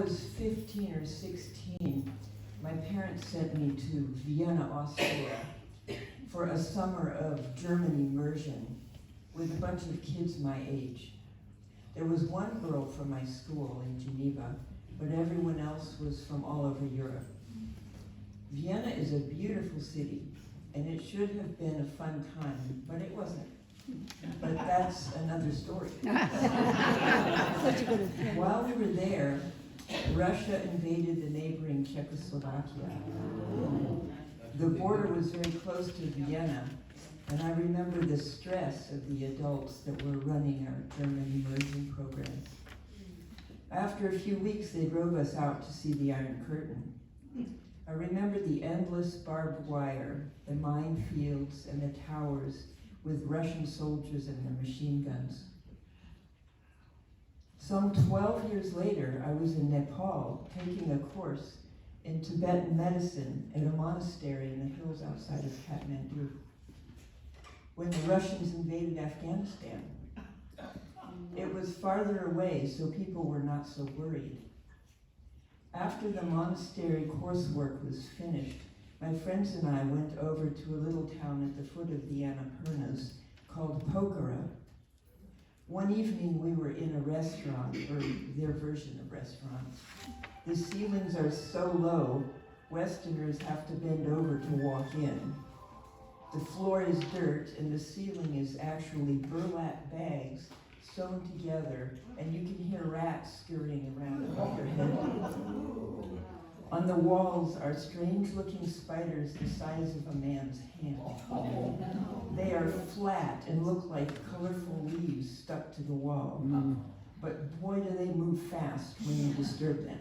was 15 or 16, my parents sent me to Vienna, Austria for a summer of German immersion with a bunch of kids my age. There was one girl from my school in Geneva, but everyone else was from all over Europe. Vienna is a beautiful city, and it should have been a fun time, but it wasn't. But that's another story. While we were there, Russia invaded the neighboring Czechoslovakia. The border was very close to Vienna, and I remember the stress of the adults that were running our German immersion program. After a few weeks, they drove us out to see the Iron Curtain. I remember the endless barbed wire, the minefields, and the towers with Russian soldiers and their machine guns. Some 12 years later, I was in Nepal taking a course in Tibetan medicine at a monastery in the hills outside of Kathmandu when the Russians invaded Afghanistan. It was farther away, so people were not so worried. After the monastery coursework was finished, my friends and I went over to a little town at the foot of the Annapurnas called Pokhara. One evening we were in a restaurant, or their version of restaurants. The ceilings are so low, Westerners have to bend over to walk in. The floor is dirt, and the ceiling is actually burlap bags sewn together, and you can hear rats scurrying around above your head. On the walls are strange-looking spiders the size of a man's hand. They are flat and look like colorful leaves stuck to the wall. But boy, do they move fast when you disturb them.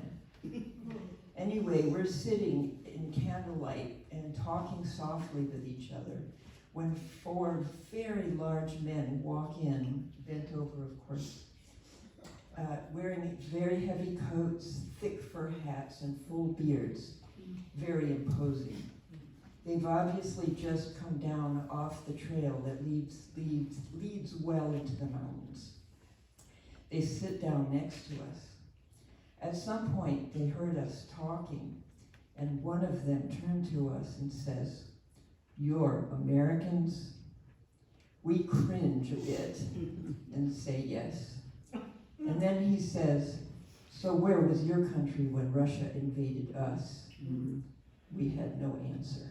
Anyway, we're sitting in candlelight and talking softly with each other when 4 very large men walk in, bent over, of course, wearing very heavy coats, thick fur hats, and full beards, very imposing. They've obviously just come down off the trail that leads well into the mountains. They sit down next to us. At some point, they heard us talking, and one of them turned to us and says, "You're Americans?" We cringe a bit and say yes. And then he says, "So where was your country when Russia invaded us?" We had no answer.